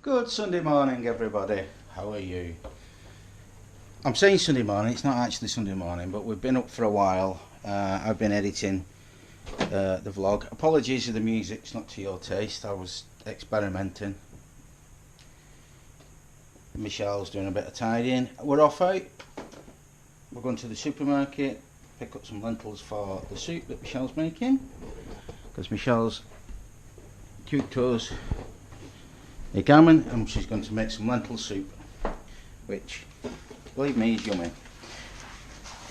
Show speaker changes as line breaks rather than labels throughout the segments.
Good Sunday morning, everybody. How are you? I'm saying Sunday morning, it's not actually Sunday morning, but we've been up for a while. I've been editing the vlog. Apologies if the music's not to your taste, I was experimenting. Michelle's doing a bit of tidying. We're off out. We're going to the supermarket, pick up some lentils for the soup that Michelle's making, because Michelle's cooked us a gammon and she's going to make some lentil soup, which, believe me, is yummy.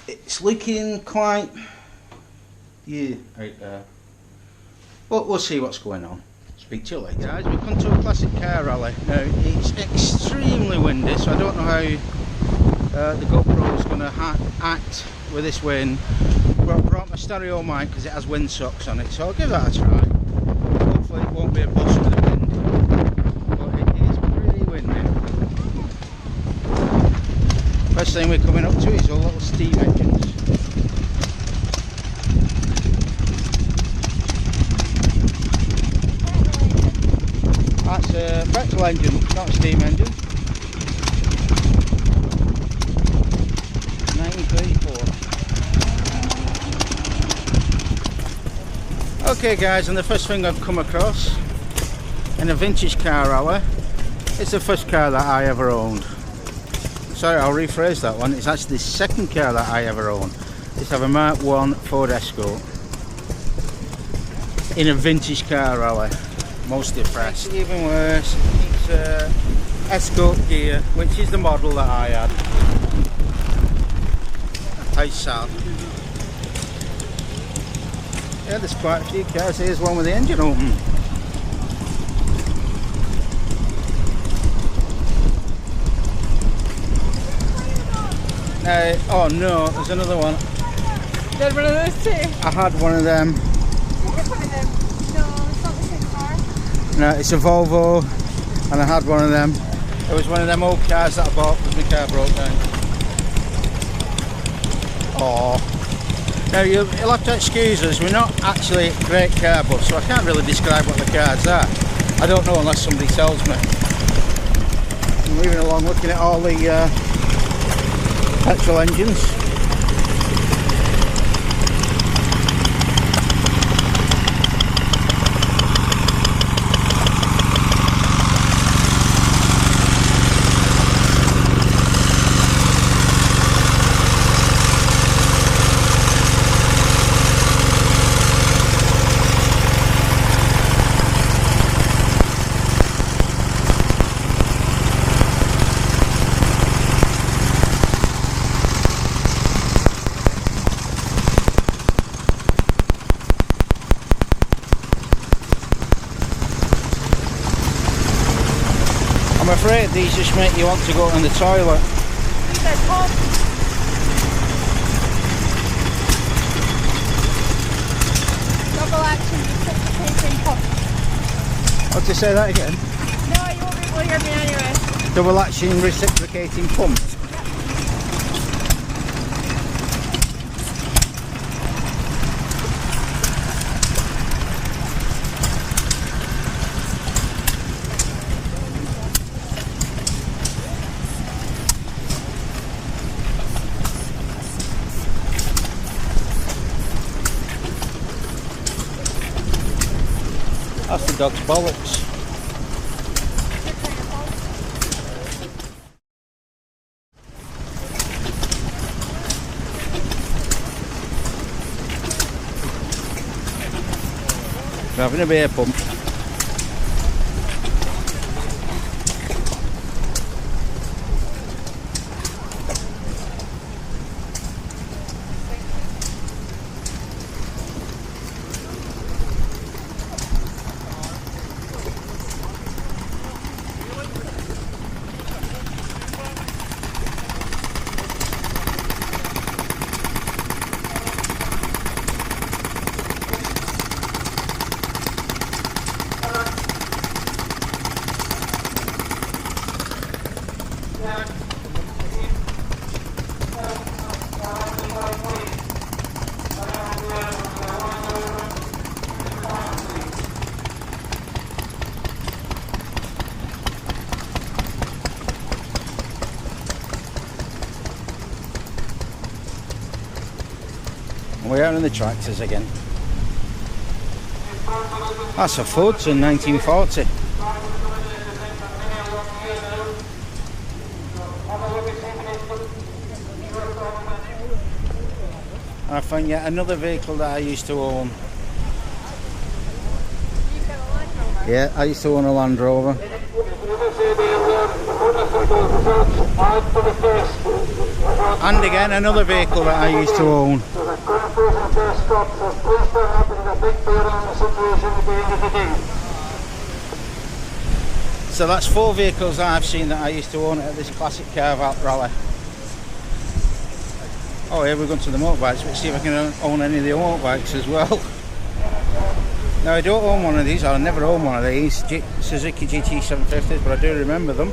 It's looking quite out there, but we'll see what's going on. Speak to you later. Guys, we've come to a classic car rally. Now it's extremely windy, so I don't know how the GoPro is going to act with this wind. But I brought my stereo mic because it has windsocks on it, so I'll give that a try. Hopefully it won't be a bust with the wind. First thing we're coming up to is all little steam engines. That's a petrol engine, not a steam engine. 1934. Okay guys, and the first thing I've come across in a vintage car rally, it's the first car that I ever owned. Sorry, I'll rephrase that one. It's actually the second car that I ever owned. It's have a Mark 1 Ford Escort in a vintage car rally. Most depressed. Even worse, it's Escort gear, which is the model that I had. How sad. Yeah, there's quite a few cars. Here's one with the engine open. Oh no, there's another one.
You had one of those too?
I had one of them.
You had one of them? No, it's not the same car.
No, it's a Volvo, and I had one of them. It was one of them old cars that I bought because my car broke down. Oh. Now you'll have to excuse us, we're not actually great car buffs, so I can't really describe what the cars are. I don't know unless somebody tells me. I'm moving along looking at all the petrol engines. I'm afraid these just make you want to go in the toilet.
Double action reciprocating pump.
What to say that again?
No, you won't be able to hear me anyway.
Double action reciprocating pump. That's the dog's bollocks. We're having a beer pump. We are in the tractors again. That's a Ford in 1940. I found yet another vehicle that I used to own. Yeah, I used to own a Land Rover. And again, another vehicle that I used to own. So that's 4 vehicles that I've seen that I used to own at this classic car rally. Oh, here we're going to the motorbikes. Let's see if I can own any of the motorbikes as well. Now, I don't own one of these, or I never owned one of these Suzuki GT750s, but I do remember them.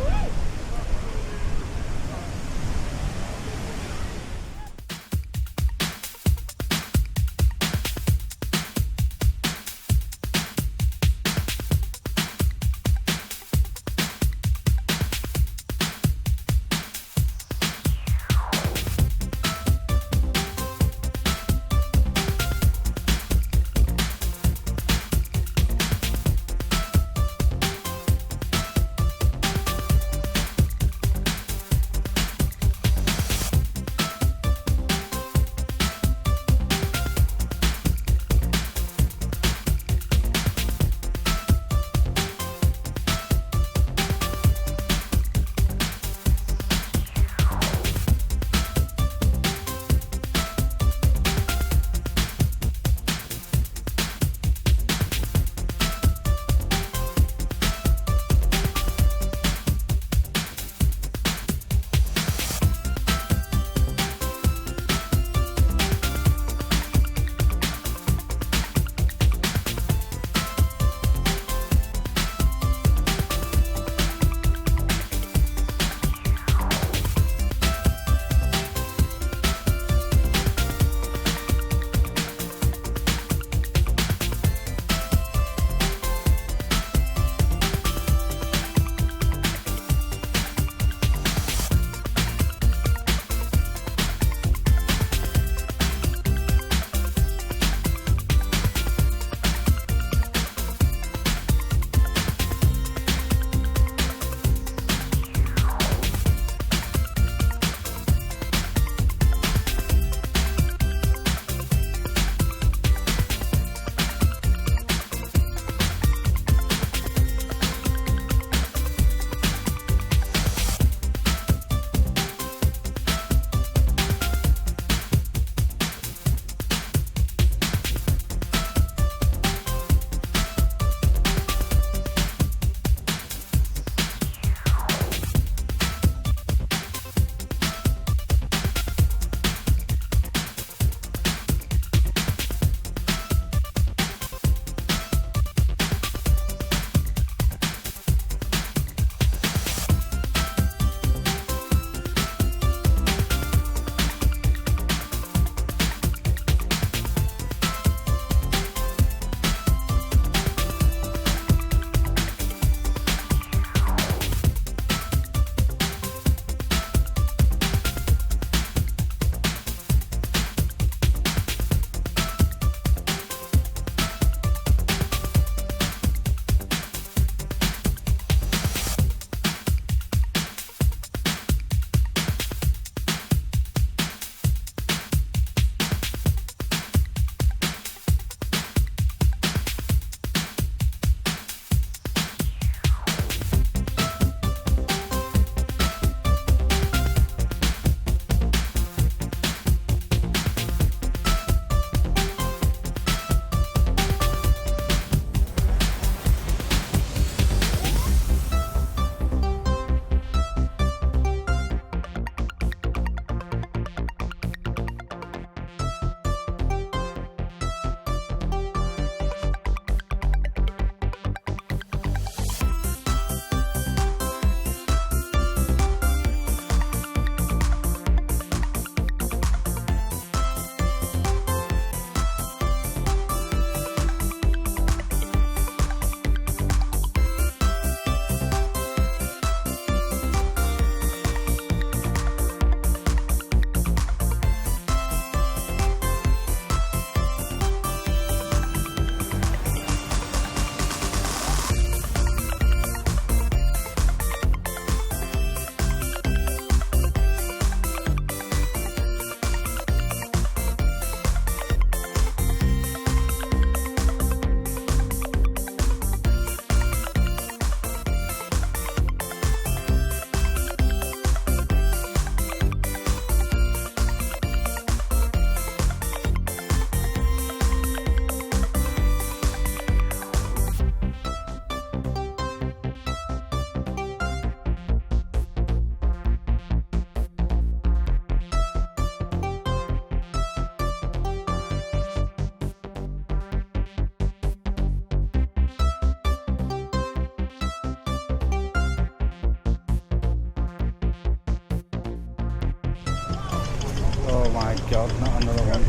God, not another one.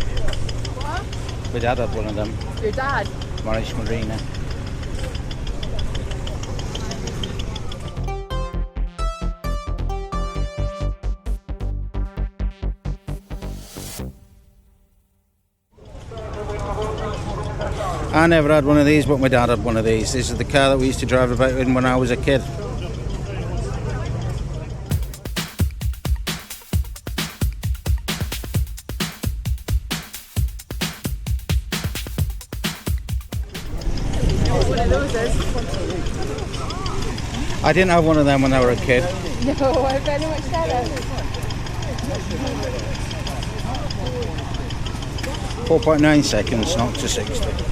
What?
My dad had one of them.
Your dad?
Morris Marina. I never had one of these, but my dad had one of these. This is the car that we used to drive about in when I was a kid.
One of those is.
I didn't have one of them when I was a kid.
No, I very much doubt it.
4.9 seconds, not to 60.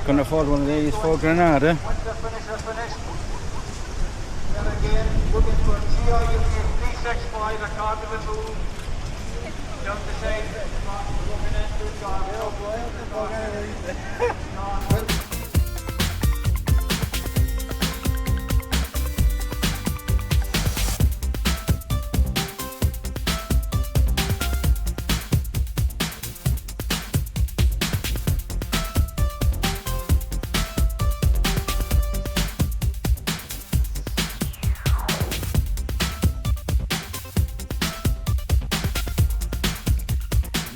Couldn't afford one of these for Granada.
Once the finish are finished, then again, looking for CI 365 a card to remove. Don't decide that it's not looking into it,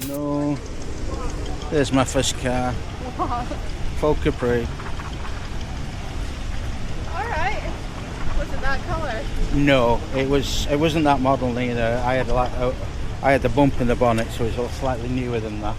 No. There's my first car. Full Capri.
Alright. Was it that colour?
No, it wasn't that model either. I had the bump in the bonnet, so it's all slightly newer than that.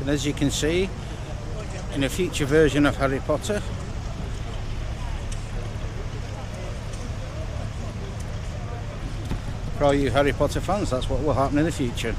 And as you can see, in a future version of Harry Potter, for all you Harry Potter fans, that's what will happen in the future.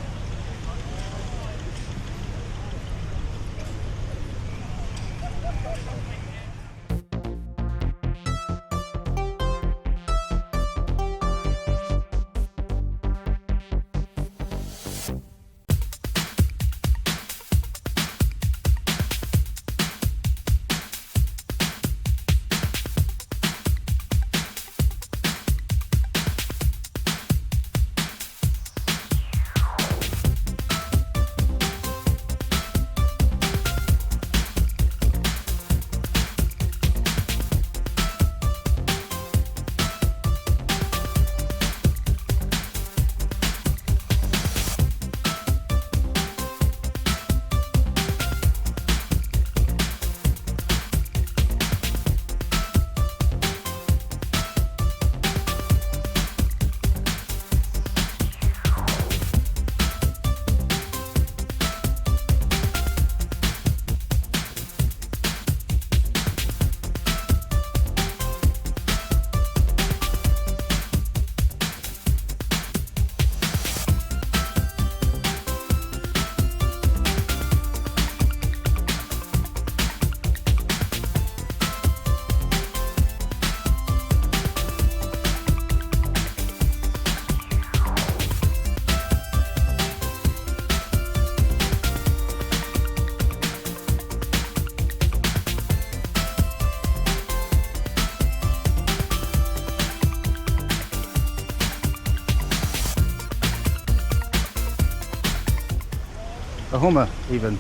A Hummer, even.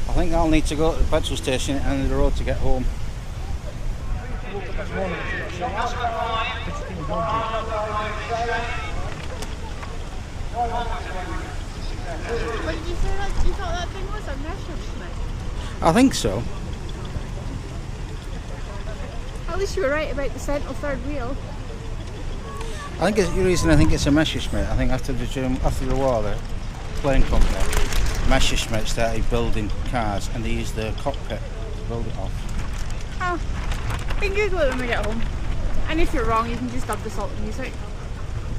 I think I'll need to go to the petrol station at the end of the road to get home.
What did you say that you thought that thing was a Messerschmitt?
I think so.
At least you were right about the central third wheel.
I think it's the reason I think it's a Messerschmitt. I think after the war, the plane company, Messerschmitt, started building cars, and they used the cockpit to build it off.
Oh, we can Google it when we get home. And if you're wrong, you can just dub the salt music.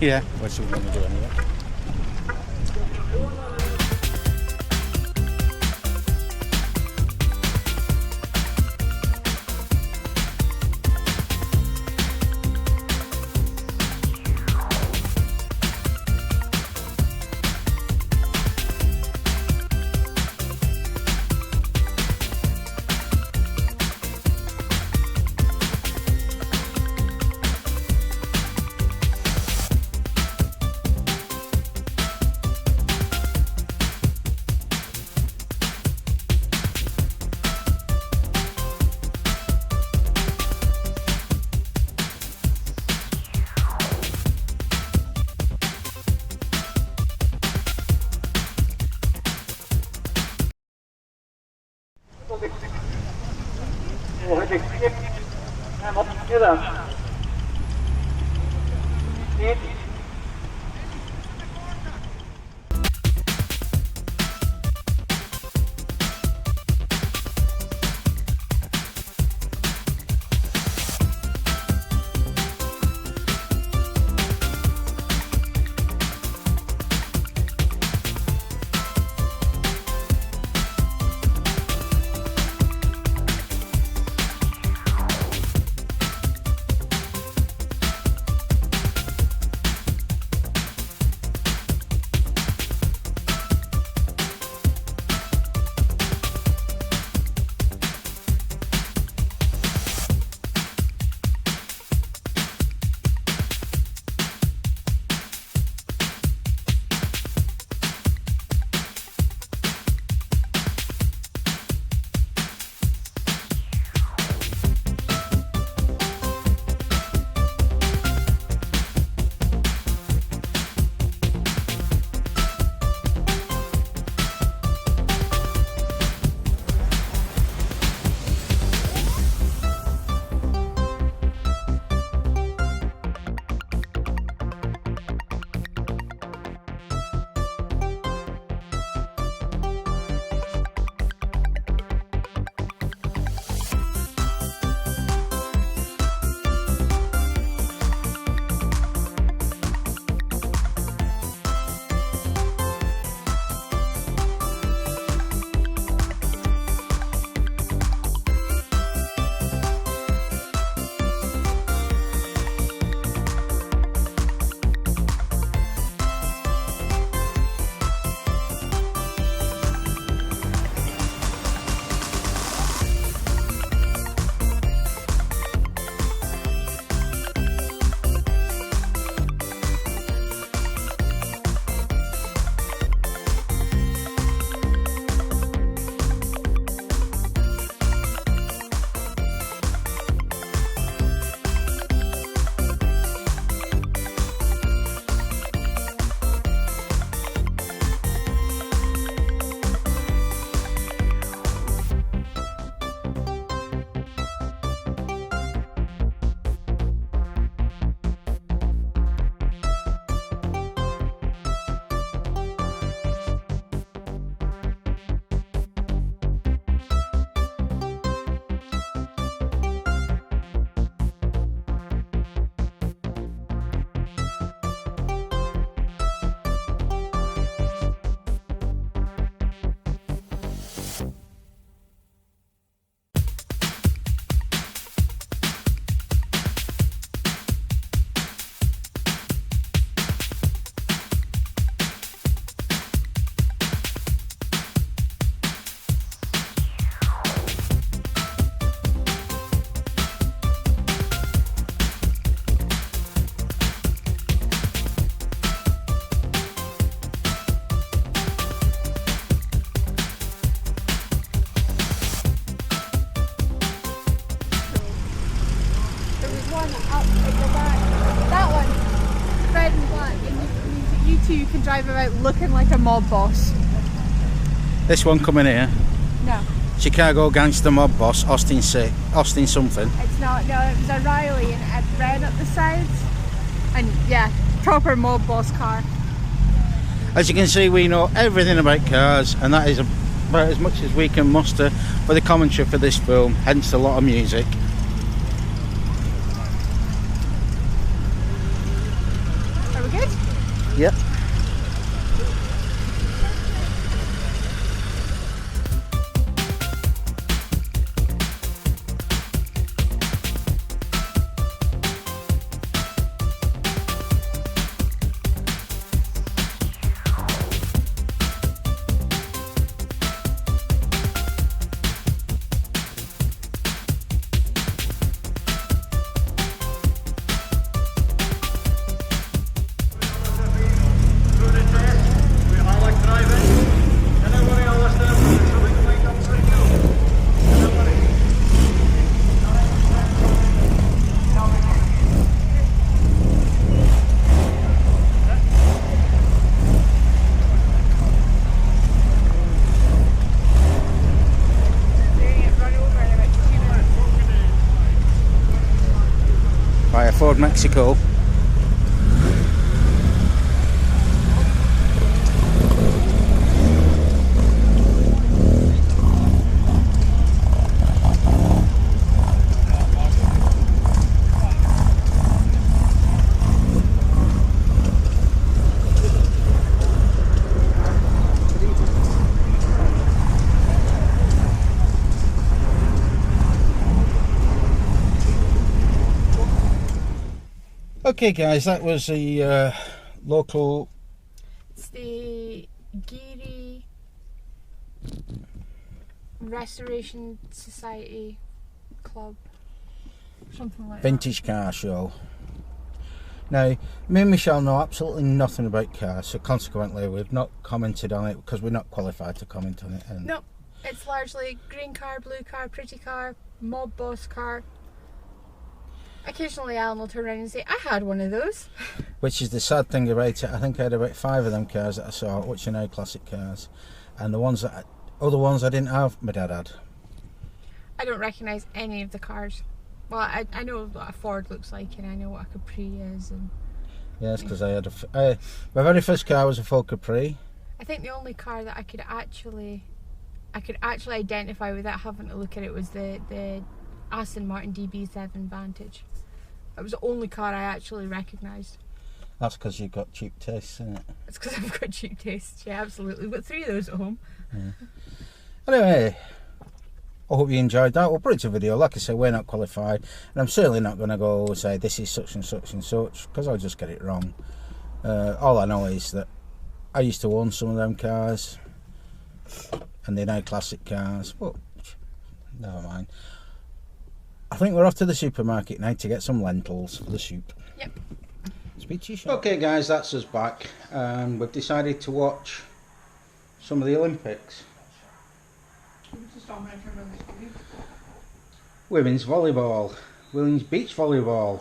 Yeah, which we're going to do anyway.
can drive about looking like a mob boss.
This one coming here.
No.
Chicago gangster mob boss, Austin something.
It's not, no, it was a Riley and it had red at the sides. And yeah, proper mob boss car.
As you can see, we know everything about cars, and that is about as much as we can muster for the commentary for this film, hence a lot of music.
Are we good?
Yep. By a Ford Mexico. Okay guys, that was the local...
It's the Geary Restoration Society Club. Something like
vintage car show. Now, me and Michelle know absolutely nothing about cars, so consequently we've not commented on it because we're not qualified to comment on it. And
no, it's largely green car, blue car, pretty car, mob boss car. Occasionally Alan will turn around and say, I had one of those.
Which is the sad thing about it. I think I had about 5 of them cars that I saw, which are now classic cars. And the ones that other ones I didn't have, my dad had.
I don't recognise any of the cars. Well, I know what a Ford looks like and I know what a Capri is. And
yes, because I had my very first car was a Ford Capri.
I think the only car that I could actually identify without having to look at it was the Aston Martin DB7 Vantage. It was the only car I actually recognised.
That's because you've got cheap tastes, isn't it?
It's because I've got cheap tastes, yeah, absolutely. We've got 3 of those at home.
Yeah. Anyway, I hope you enjoyed that. We'll put it to video. Like I said, we're not qualified, and I'm certainly not going to go say this is such and such and such, because I'll just get it wrong. All I know is that I used to own some of them cars, and they're now classic cars, but never mind. I think we're off to the supermarket now to get some lentils for the soup.
Yep.
Speak to you shortly. Okay guys, that's us back. We've decided to watch some of the Olympics. Women's volleyball. Women's beach volleyball.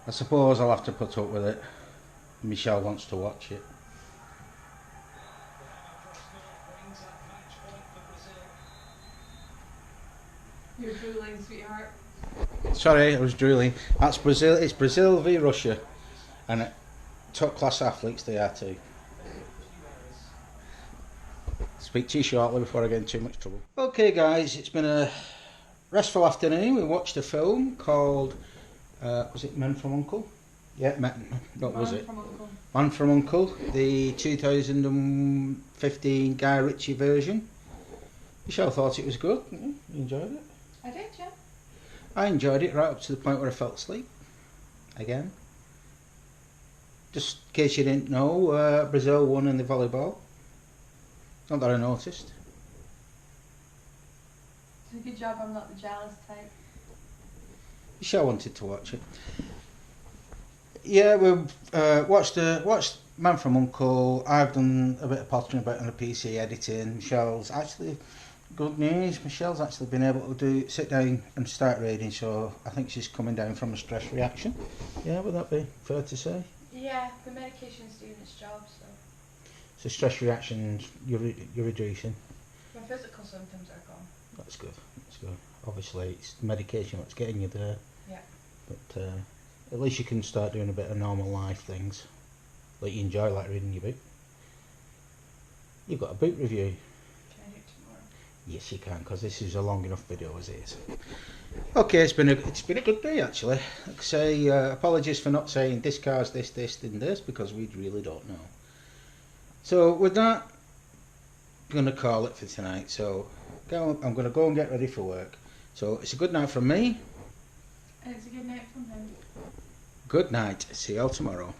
I suppose I'll have to put up with it. Michelle wants to watch it.
You're drooling, sweetheart.
Sorry, I was drooling. That's Brazil. It's Brazil v Russia, and top class athletes they are too. Speak to you shortly before I get in too much trouble. Okay guys, it's been a restful afternoon. We watched a film called was it Men from Uncle? Yeah, what was it? Man from Uncle, the 2015 Guy Ritchie version. Michelle thought it was good. You enjoyed it?
I did, yeah.
I enjoyed it right up to the point where I fell asleep. Again. Just in case you didn't know, Brazil won in the volleyball. Not that I noticed.
It's a good job I'm not the jealous type.
Michelle wanted to watch it. Yeah, we watched Man from Uncle. I've done a bit of pottering about on the PC editing. Michelle's actually, good news, Michelle's actually been able to sit down and start reading, so I think she's coming down from a stress reaction. Yeah, would that be fair to say?
Yeah, Yeah, the medication's doing its job, so.
So stress reactions, you're reducing.
My physical symptoms are gone.
That's good. That's good. Obviously, it's medication that's getting you there.
Yeah.
But at least you can start doing a bit of normal life things that you enjoy, like reading your book. You've got a book review.
Can I do it tomorrow?
Yes, you can, because this is a long enough video as it is. Okay, it's been a good day actually. Like I say, apologies for not saying this car's this, and this, because we really don't know. So with that, I'm going to call it for tonight. So I'm going to go and get ready for work. So it's a good night from me.
And it's a good night from him.
Good night. See you all tomorrow.